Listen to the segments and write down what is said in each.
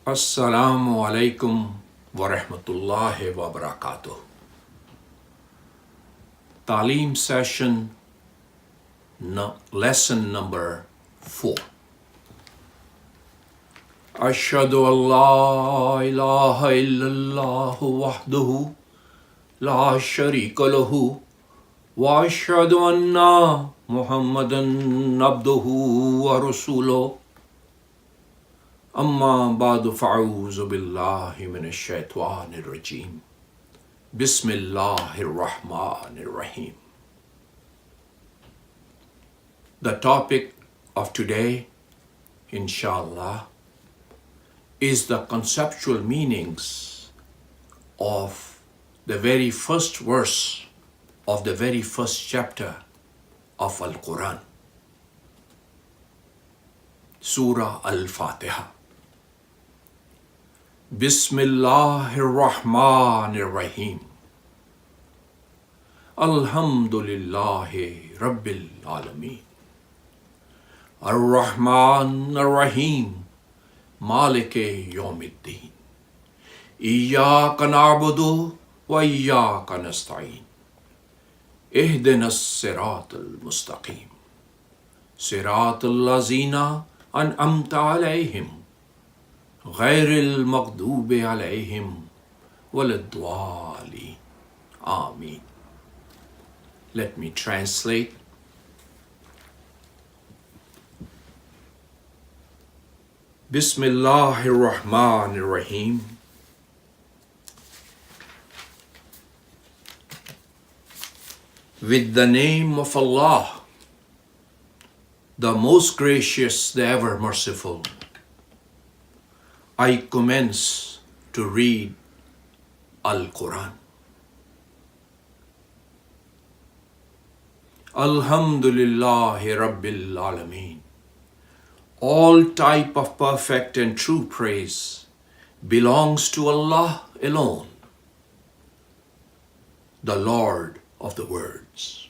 Assalamu alaikum wa rahmatullahi wa barakatuh. Talim session lesson number 4. Ashhadu an la ilaha illallah wahdahu la sharika lahu wa ashhadu anna Muhammadan abduhu wa rasuluh. Amma ba'du fa'auzu billahi minash shaitanir rajim. Bismillahir Rahmanir Rahim. The topic of today, inshallah, is the conceptual meanings of the very first verse of the very first chapter of Al-Quran, Surah Al Fatihah. Bismillahir Rahmanir Rahim. Alhamdulillahi Rabbil Alameen. Ar-Rahman Ar-Rahim. Malike Yawmiddin. Iyyaka na'budu wa iyyaka nasta'in. Ihdinas siratal mustaqim. Siratal lazina an'amta alayhim. غير المغضوب عليهم ولا الضالين. Amen. Let me translate. Bismillahir Rahmanir Rahim. With the name of Allah, the most gracious, the ever merciful, I commence to read Al-Quran. Alhamdulillahi Rabbil Alameen. All type of perfect and true praise belongs to Allah alone, the Lord of the worlds,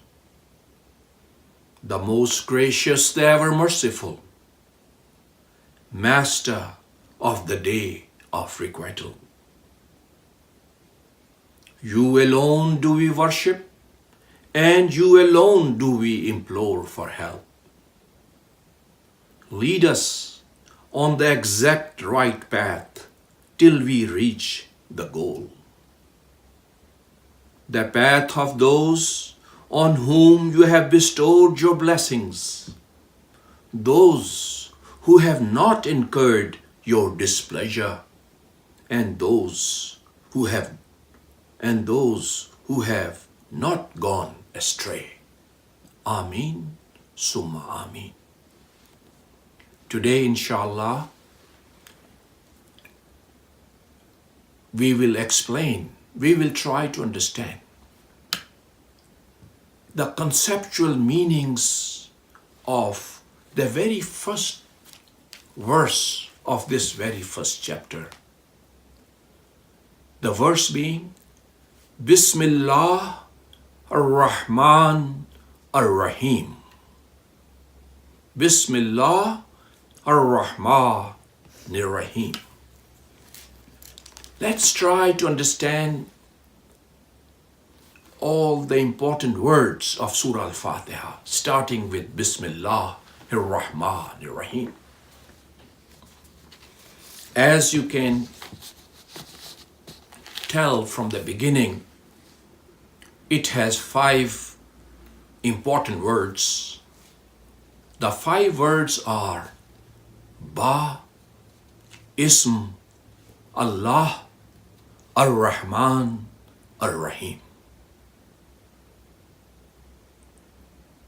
the most gracious, the ever merciful, Master of the day of requital. You alone do we worship, and you alone do we implore for help. Lead us on the exact right path till we reach the goal. The path of those on whom you have bestowed your blessings, those who have not incurred your displeasure, and those who have not gone astray. Ameen, summa ameen. Today, inshallah, we will try to understand the conceptual meanings of the very first verse of this very first chapter. The verse being Bismillah Ar-Rahman Ar-Rahim. Bismillah Ar-Rahman Ar-Rahim. Let's try to understand all the important words of Surah Al Fatihah, starting with Bismillah Ar-Rahman Ar-Rahim. As you can tell from the beginning, it has 5 important words. The 5 words are Ba, Ism, Allah, Ar-Rahman, Ar-Rahim.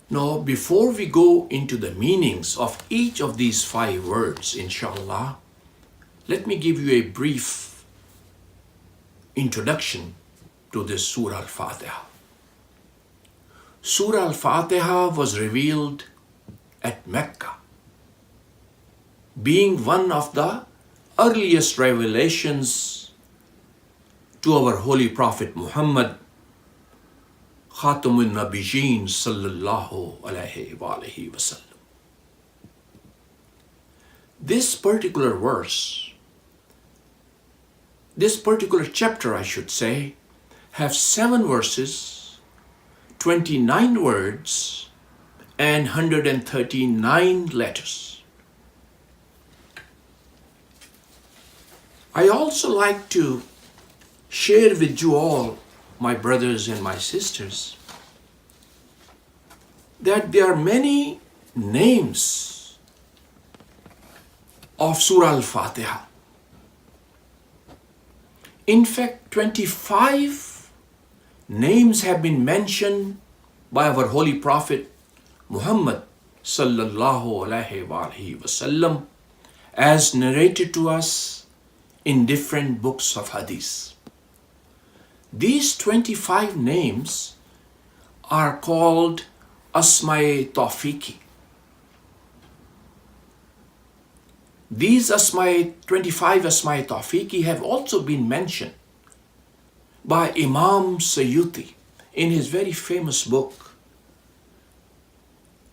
Now, before we go into the meanings of each of these 5 words, inshallah, let me give you a brief introduction to this Surah Al Fatihah. Surah Al Fatihah was revealed at Mecca, being one of the earliest revelations to our Holy Prophet Muhammad, Khatamun Nabiyyin sallallahu alayhi wa alihi wasallam. This particular verse this particular chapter, I should say, have 7 verses, 29 words, and 139 letters. I also like to share with you all, my brothers and my sisters, that there are many names of Surah Al Fatihah. In fact, 25 names have been mentioned by our Holy Prophet Muhammad sallallahu alaihi wasallam as narrated to us in different books of hadith. These 25 names are called Asma-e Tawfiqi. These 25 Asma-e Tawfiqi have also been mentioned by Imam Suyuti in his very famous book,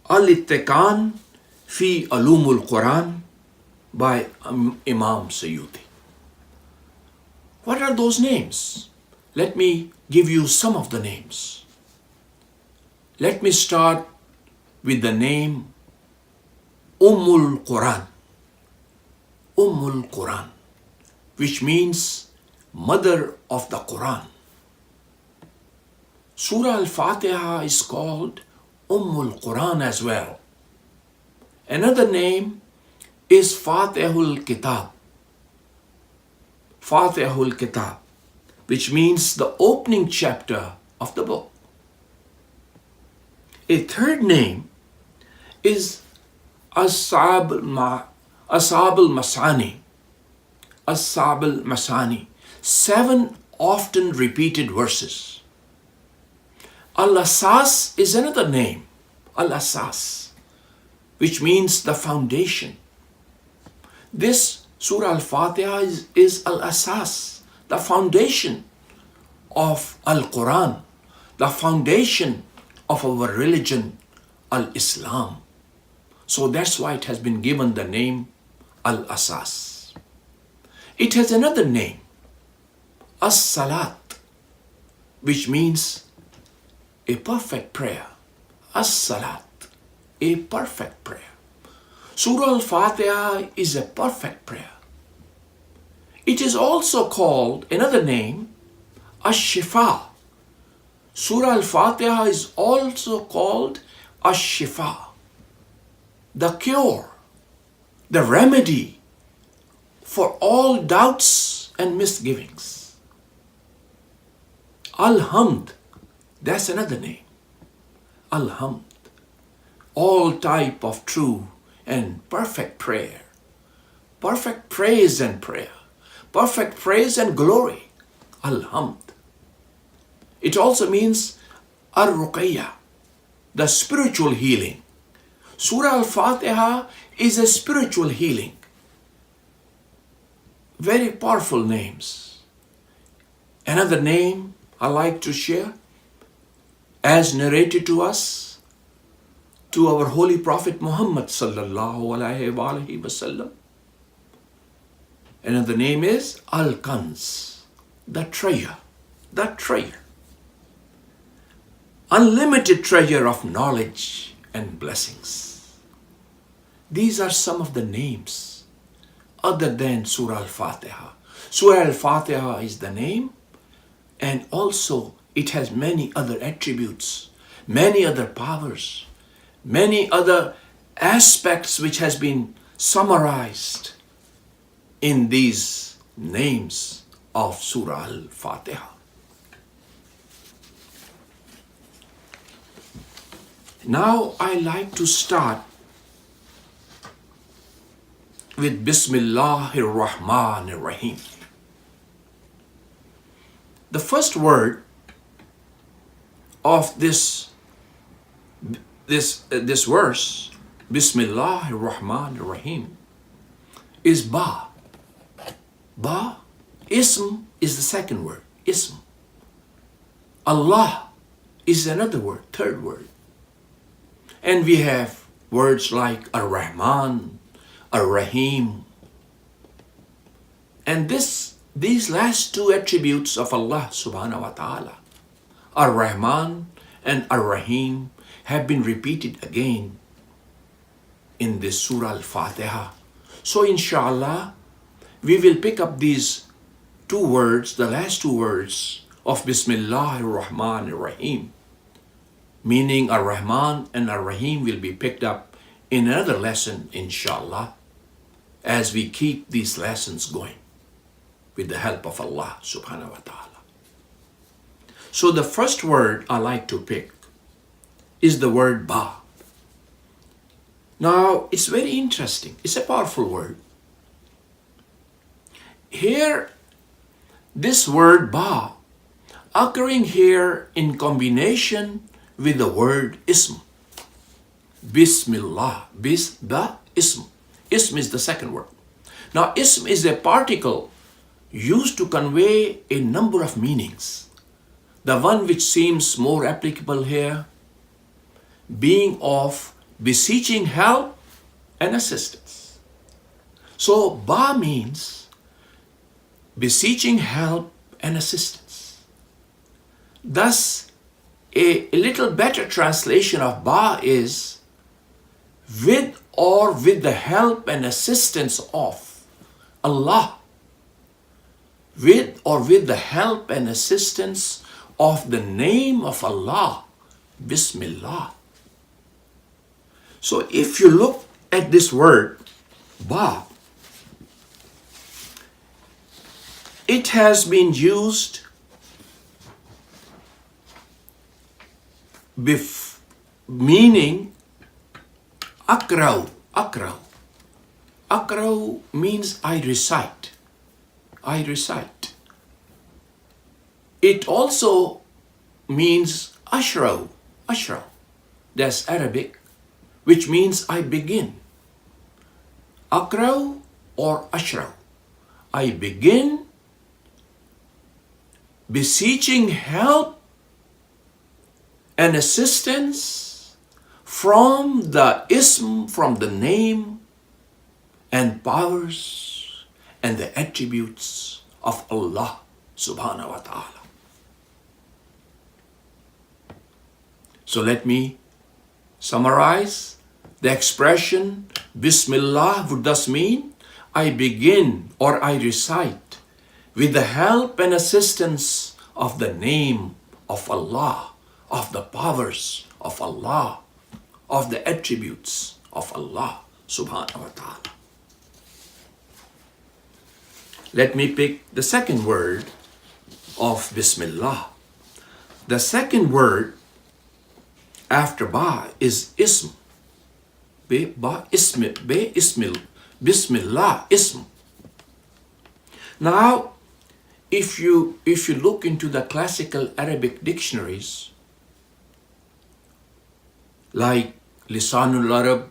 Al-Ittiqan fi Ulumul Quran by Imam Suyuti. What are those names? Let me give you some of the names. Let me start with the name Ummul Quran. Ummul Quran, which means mother of the Quran. Surah Al Fatihah is called Ummul Quran as well. Another name is Fatihul Kitab. Fatihul Kitab, which means the opening chapter of the book. A third name is Ashab al-Masani. Ashab al-Masani. 7 often repeated verses. Al-Asas is another name. Al-Asas, which means the foundation. This Surah Al-Fatihah is Al-Asas, the foundation of Al-Quran, the foundation of our religion, Al-Islam. So that's why it has been given the name Al-Asas. It has another name, As-Salat, which means a perfect prayer. As-Salat, a perfect prayer. Surah Al-Fatihah is a perfect prayer. It is also called another name, Ash-Shifa. Surah Al-Fatihah is also called Ash-Shifa, the cure, the remedy for all doubts and misgivings. Al-Hamd, that's another name. Al-Hamd, all type of true and perfect prayer, perfect praise and prayer, perfect praise and glory. Al-Hamd. It also means Ar-Ruqayya, the spiritual healing. Surah Al-Fatihah is a spiritual healing. Very powerful names. Another name I like to share, as narrated to us, to our Holy Prophet Muhammad sallallahu alaihi wasallam. Another name is Al-Kanz, the treasure, the treasure. Unlimited treasure of knowledge and blessings. These are some of the names other than Surah Al-Fatihah. Surah Al-Fatihah is the name, and also it has many other attributes, many other powers, many other aspects which has been summarized in these names of Surah Al-Fatihah. Now I like to start with Bismillahir Rahmanir Rahim. The first word of this verse, Bismillahir Rahmanir Rahim, is Ba. Ba, Ism is the second word, Ism. Allah is another word, third word. And we have words like Ar-Rahman, Ar-Rahim. And this these last two attributes of Allah subhanahu wa ta'ala, Ar-Rahman and Ar-Rahim, have been repeated again in this Surah Al Fatihah. So inshallah, we will pick up these two words, the last two words of Bismillah ar-Rahman ar-Rahim, meaning Ar-Rahman and Ar-Rahim will be picked up in another lesson, inshallah, as we keep these lessons going with the help of Allah subhanahu wa ta'ala. So the first word I like to pick is the word Ba. Now, it's very interesting. It's a powerful word. Here, this word Ba occurring here in combination with the word Ism. Bismillah. Ba, Ism. Ism is the second word. Now, Ism is a particle used to convey a number of meanings. The one which seems more applicable here being of beseeching help and assistance. So, Ba means beseeching help and assistance. Thus, a little better translation of Ba is with or with the help and assistance of Allah. With or with the help and assistance of the name of Allah, Bismillah. So if you look at this word, Ba, it has been used meaning Akrau. Akrau. Akrau means I recite. I recite. It also means Ashrau. Ashrau. That's Arabic, which means I begin. Akrau or Ashrau. I begin beseeching help and assistance from the ism, from the name and powers and the attributes of Allah subhanahu wa ta'ala. So let me summarize. The expression Bismillah would thus mean I begin or I recite with the help and assistance of the name of Allah, of the powers of Allah, of the attributes of Allah subhanahu wa ta'ala. Let me pick the second word of Bismillah. The second word after Ba is Ism. Ba Ism. Bismillah Ism. Now, if you look into the classical Arabic dictionaries, like Lisanul Arab,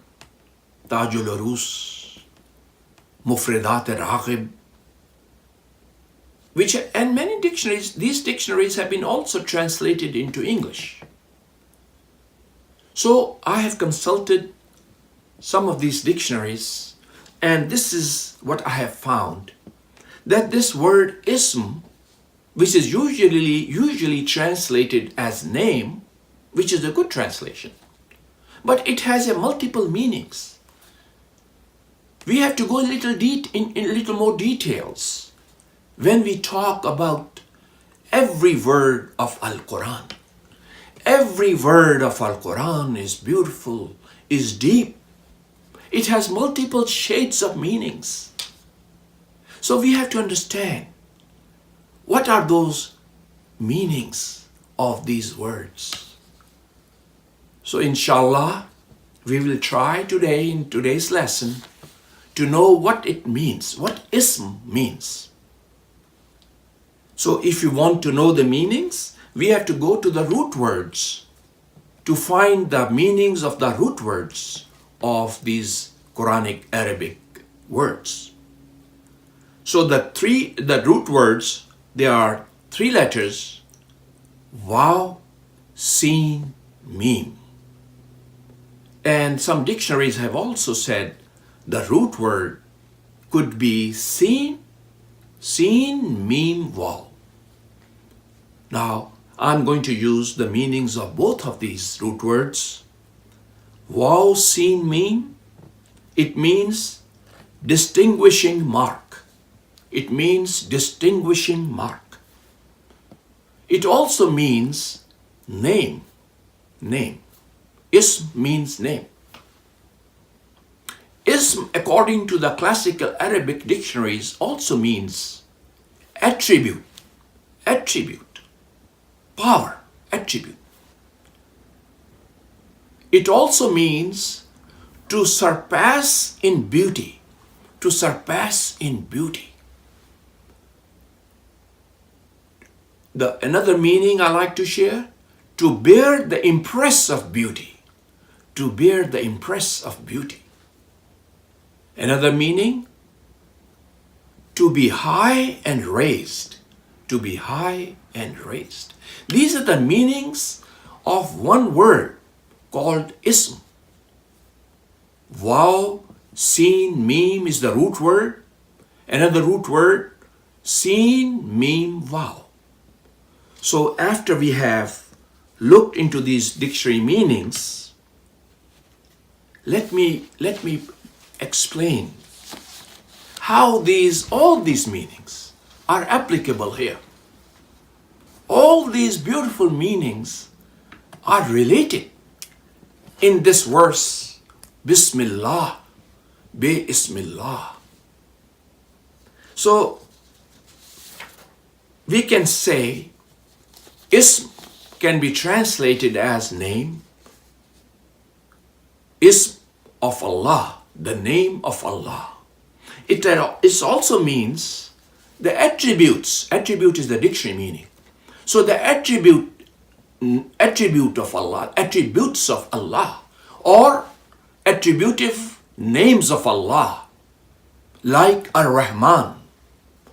Tajul Arus, Mufredat al-Raghib, and many dictionaries, these dictionaries have been also translated into English. So I have consulted some of these dictionaries, and this is what I have found, that this word Ism, which is usually translated as name, which is a good translation, but it has a multiple meanings. We have to go in little more details when we talk about every word of Al-Quran. Every word of Al-Quran is beautiful, is deep. It has multiple shades of meanings. So we have to understand what are those meanings of these words. So inshallah, we will try today in today's lesson to know what it means, what Ism means. So if you want to know the meanings, we have to go to the root words to find the meanings of the root words of these Quranic Arabic words. So the root words, they are three letters: Waw, Sin, Mim. And some dictionaries have also said the root word could be Sin, Seen, Meme, Vav. Now, I'm going to use the meanings of both of these root words. Vav, Seen, Meme, it means distinguishing mark. It means distinguishing mark. It also means name. Name. Ism means name. Ism, according to the classical Arabic dictionaries, also means attribute. Attribute. Power. Attribute. It also means to surpass in beauty. To surpass in beauty. Another meaning I like to share, to bear the impress of beauty. To bear the impress of beauty. Another meaning, to be high and raised. To be high and raised. These are the meanings of one word called ism. Vav, Seen, Meme is the root word. Another root word, Seen, Meme, Vav. So after we have looked into these dictionary meanings, let me explain how all these meanings are applicable here. All these beautiful meanings are related in this verse, BismAllâh, BismAllâh. So we can say ism can be translated as name. Ism of Allah, the name of Allah. It also means the attributes. Attribute is the dictionary meaning. So the attribute of Allah, attributes of Allah, or attributive names of Allah, like Ar-Rahman.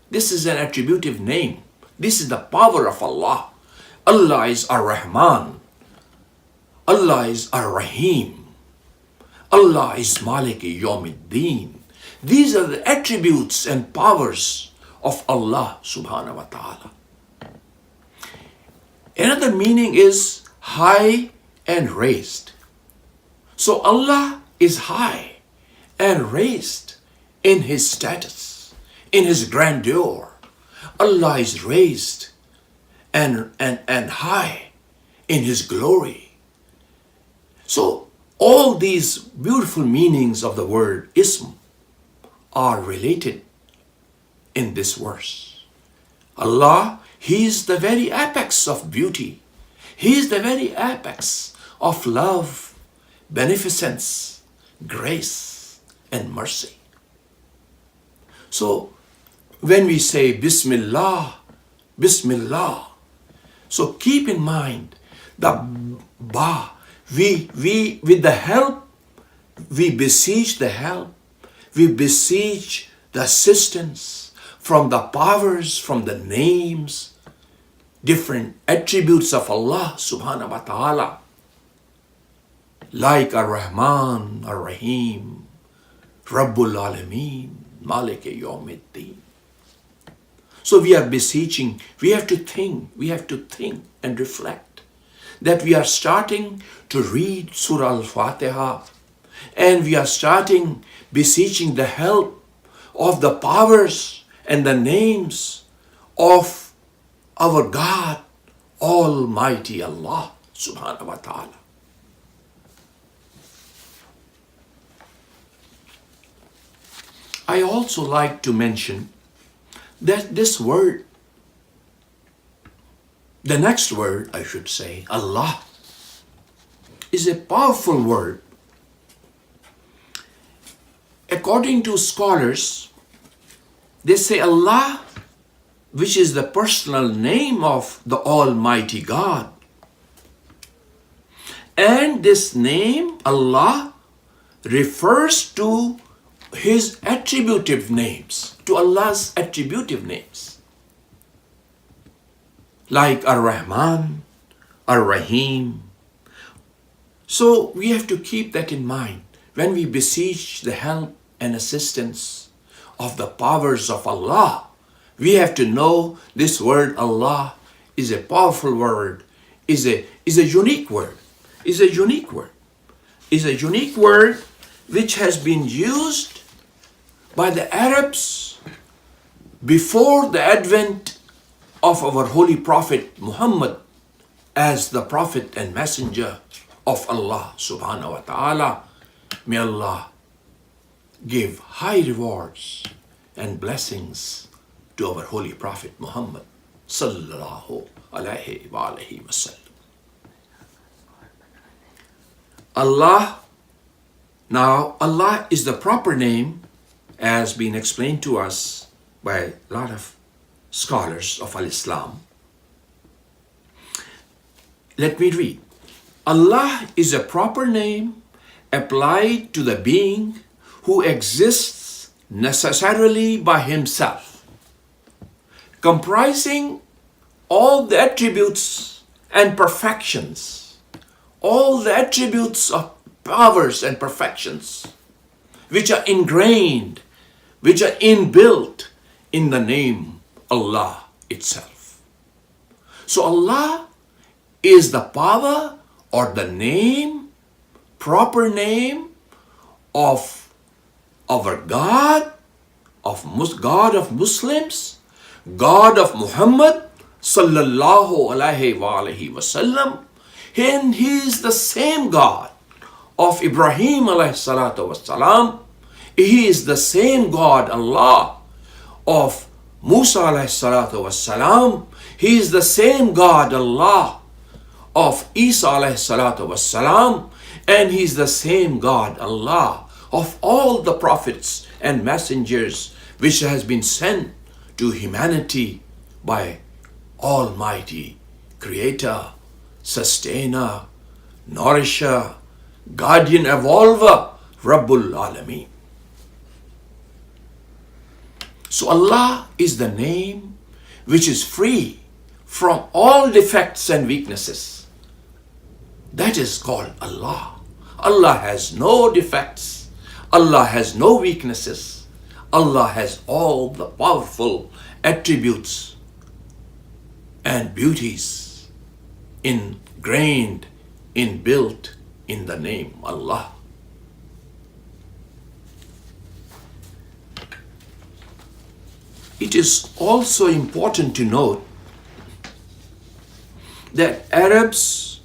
This is an attributive name. This is the power of Allah. Allah is Ar-Rahman. Allah is Ar-Rahim. Allah is Maliki Yawmiddin. These are the attributes and powers of Allah subhanahu wa ta'ala. Another meaning is high and raised. So Allah is high and raised in His status, in His grandeur. Allah is raised and high in His glory. So all these beautiful meanings of the word ism are related in this verse. Allah, He is the very apex of beauty. He is the very apex of love, beneficence, grace, and mercy. So when we say BismAllâh, BismAllâh, so keep in mind the ba, we with the help, we beseech the help, we beseech the assistance from the powers, from the names, different attributes of Allah subhanahu wa ta'ala, like Ar-Rahman, Ar-Rahim, Rabbul Alameen, Maliki Yawmiddin. So we are beseeching, we have to think and reflect that we are starting to read Surah Al Fatihah, and we are starting beseeching the help of the powers and the names of our God, Almighty Allah subhanahu wa ta'ala. I also like to mention that this word, the next word I should say, Allah, is a powerful word. According to scholars, they say Allah, which is the personal name of the Almighty God. And this name, Allah, refers to His attributive names, to Allah's attributive names, like Ar-Rahman, Ar-Rahim. So we have to keep that in mind when we beseech the help and assistance of the powers of Allah, We have to know this word Allah is a powerful word, is a unique word, is a unique word, is a unique word which has been used by the Arabs before the advent of our holy prophet Muhammad as the prophet and messenger of Allah subhanahu wa ta'ala. May Allah give high rewards and blessings to our holy prophet Muhammad sallallahu alaihi wa alihi wasallam. Allah is the proper name, as been explained to us by a lot of scholars of Al-Islam. Let me read. Allah is a proper name applied to the being who exists necessarily by himself, comprising all the attributes and perfections, all the attributes of powers and perfections, which are ingrained, which are inbuilt in the name Allah itself. So Allah is the power or the name, proper name of our God of Muslims, God of Muhammad sallallahu alaihi wasallam, and He is the same God of Ibrahim alayhi salatu wasalam. He is the same God, Allah, of Musa alayhi salatu wasalam. He is the same God, Allah, of Isa alayhi salatu wasalam. And He is the same God, Allah, of all the prophets and messengers which has been sent to humanity by Almighty Creator, Sustainer, Nourisher, Guardian, Evolver, Rabbul Alameen. So Allah is the name which is free from all defects and weaknesses. That is called Allah. Allah has no defects. Allah has no weaknesses. Allah has all the powerful attributes and beauties ingrained, inbuilt in the name Allah. It is also important to note that Arabs,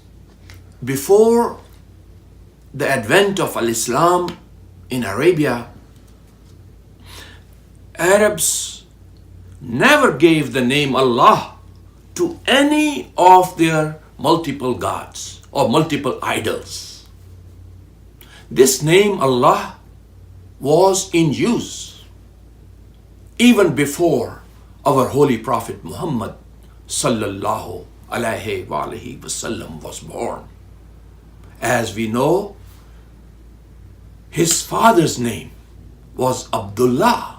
before the advent of Al-Islam in Arabia, Arabs never gave the name Allah to any of their multiple gods or multiple idols. This name Allah was in use even before our holy prophet Muhammad sallallahu alaihi wasallam was born. As we know, his father's name was Abdullah,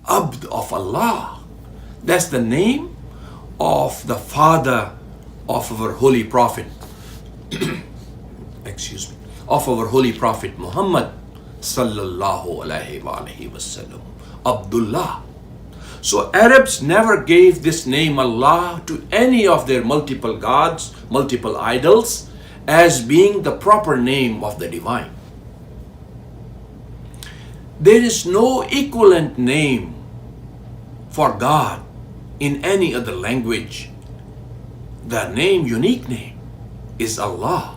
Abd of Allah. That's the name of the father of our holy prophet, of our holy prophet Muhammad sallallahu alaihi wasallam, Abdullah. So Arabs never gave this name Allah to any of their multiple gods, multiple idols, as being the proper name of the divine. There is no equivalent name for God in any other language. The name, unique name, is Allah.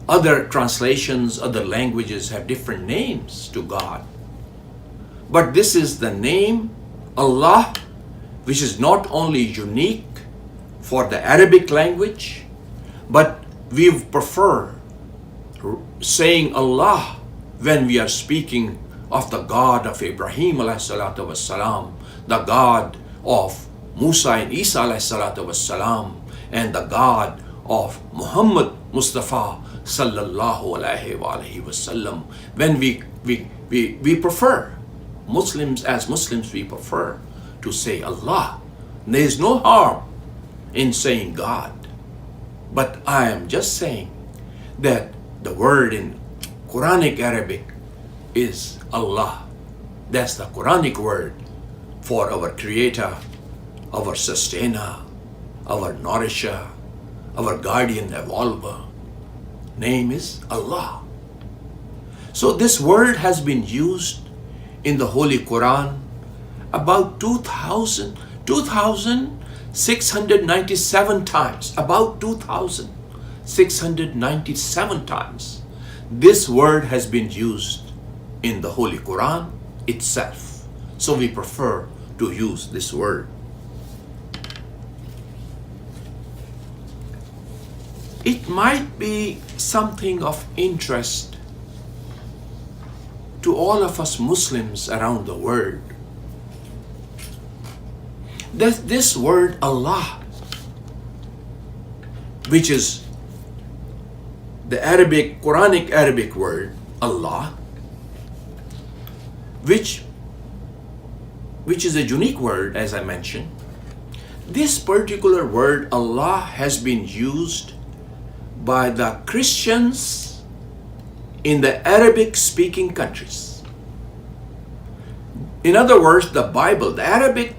Other translations, other languages have different names to God. But this is the name, Allah, which is not only unique for the Arabic language, but we prefer saying Allah when we are speaking of the God of Ibrahim alayhi salatu wassalam, the God of Musa and Isa alayhi salatu wassalam, and the God of Muhammad Mustafa sallallahu alaihi wasallam. When we prefer, as Muslims, we prefer to say Allah. There is no harm in saying God. But I am just saying that the word in Quranic Arabic is Allah. That's the Quranic word for our Creator, our Sustainer, our Nourisher, our Guardian Evolver. Name is Allah. So this word has been used in the Holy Quran about 2,697 times. About 2,697 times. This word has been used in the Holy Quran itself. So we prefer to use this word. It might be something of interest to all of us Muslims around the world that this word Allah, which is the Quranic Arabic word Allah, which is a unique word, as I mentioned. This particular word Allah has been used by the Christians in the Arabic speaking countries. In other words, the Bible, the Arabic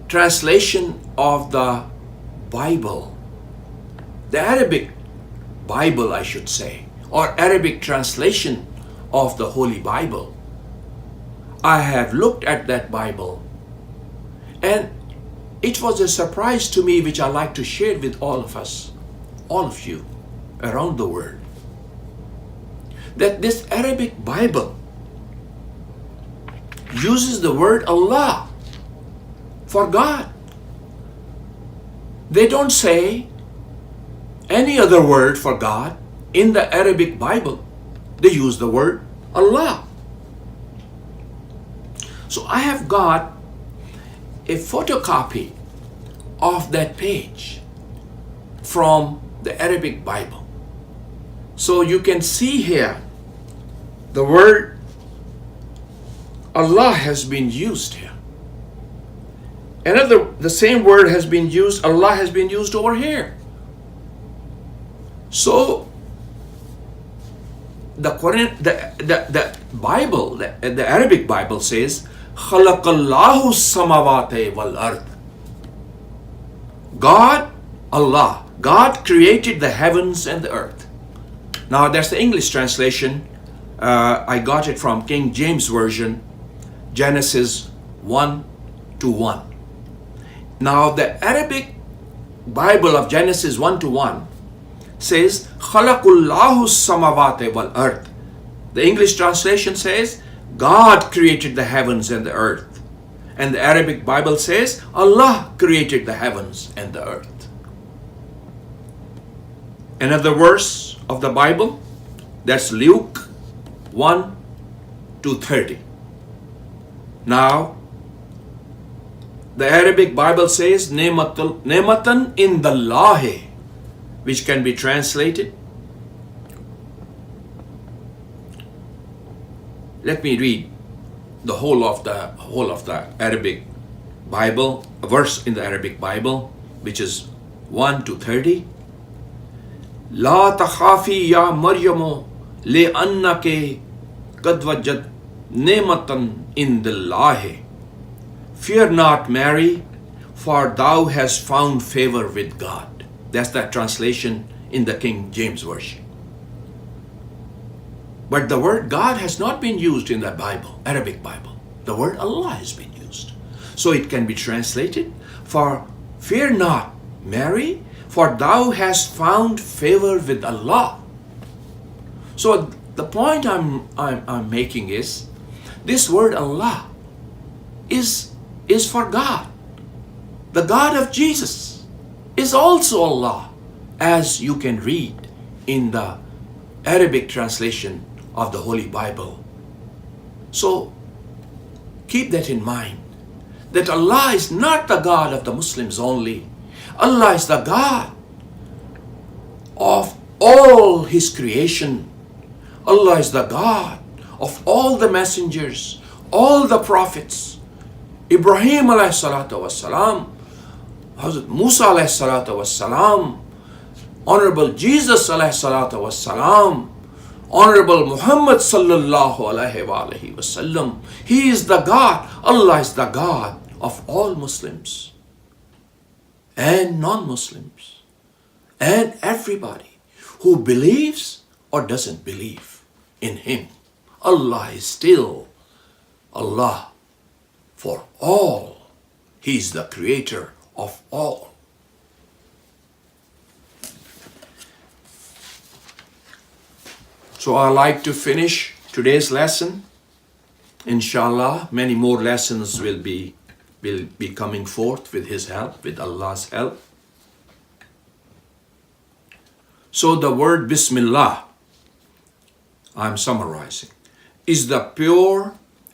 translation of the Bible, the Arabic Bible, I should say, or Arabic translation of the Holy Bible. I have looked at that Bible and it was a surprise to me, which I like to share with all of us, all of you around the world, that this Arabic Bible uses the word Allah for God. They don't say any other word for God in the Arabic Bible. They use the word Allah. So I have got a photocopy of that page from the Arabic Bible. So you can see here the word Allah has been used here. The same word has been used, Allah has been used over here. So the Quran, the Bible, the Arabic Bible says, "Khalaqallahu samawati wal ard." God, Allah, God created the heavens and the earth. Now that's the English translation. I got it from King James Version, Genesis 1:1. Now the Arabic Bible of Genesis 1:1 says, "Khalaqallahu samawati wal ard." The English translation says, God created the heavens and the earth. And the Arabic Bible says, Allah created the heavens and the earth. Another verse of the Bible, that's Luke 1:30. Now, the Arabic Bible says, Nematan in the Lahe, which can be translated. Let me read the whole of the Arabic Bible, a verse in the Arabic Bible, which is 1-30. La takhafi ya Maryamu le annake qad wajad nematan indallahi. Fear not, Mary, for thou hast found favor with God. That's that translation in the King James Version. But the word God has not been used in the Bible, Arabic Bible. The word Allah has been used. So it can be translated, for fear not, Mary, for thou hast found favor with Allah. So the point I'm making is, this word Allah is for God. The God of Jesus is also Allah, as you can read in the Arabic translation of the Holy Bible. So keep that in mind, that Allah is not the God of the Muslims only. Allah is the God of all His creation. Allah is the God of all the messengers, all the prophets. Ibrahim alayhi salatu wassalam, Hazrat Musa alayhi salatu wassalam, Honorable Jesus alayhi salatu wassalam, Honorable Muhammad sallallahu alaihi wasallam. He is the God. Allah is the God of all Muslims and non-Muslims and everybody who believes or doesn't believe in Him. Allah is still Allah for all. He is the creator of all. So I like to finish today's lesson. Inshallah, many more lessons will be coming forth with His help, with Allah's help. So the word Bismillah, I'm summarizing, is the pure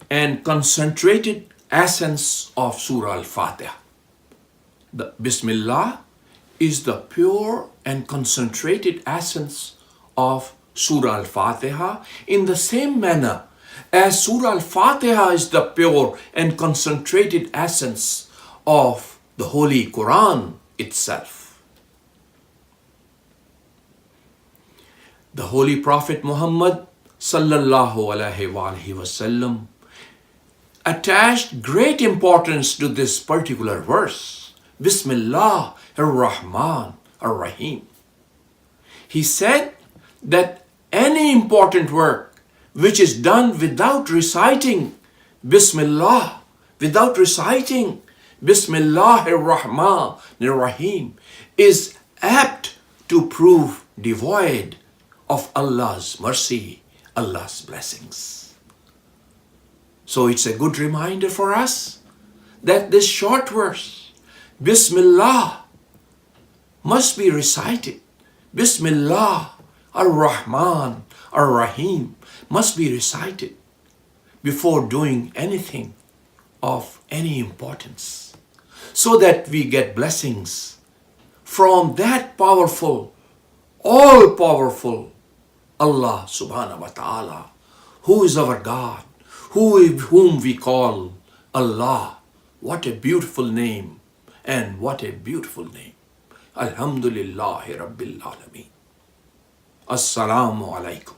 and concentrated essence of Surah Al Fatihah. The Bismillah is the pure and concentrated essence of Surah Al Fatihah, in the same manner as Surah Al Fatihah is the pure and concentrated essence of the Holy Quran itself. The Holy Prophet Muhammad sallallahu alaihi wasallam attached great importance to this particular verse, Bismillah ar-Rahman ar-Rahim. He said that any important work which is done without reciting Bismillah, without reciting Bismillah ar-Rahman ar-Rahim, is apt to prove devoid of Allah's mercy, Allah's blessings. So it's a good reminder for us that this short verse, Bismillah, must be recited. Bismillah ar-Rahman ar-Rahim must be recited before doing anything of any importance, so that we get blessings from that powerful, all-powerful Allah subhanahu wa ta'ala, who is our God, whom we call Allah. What a beautiful name, and what a beautiful name. Alhamdulillahi Rabbil Alameen. Assalamu alaikum.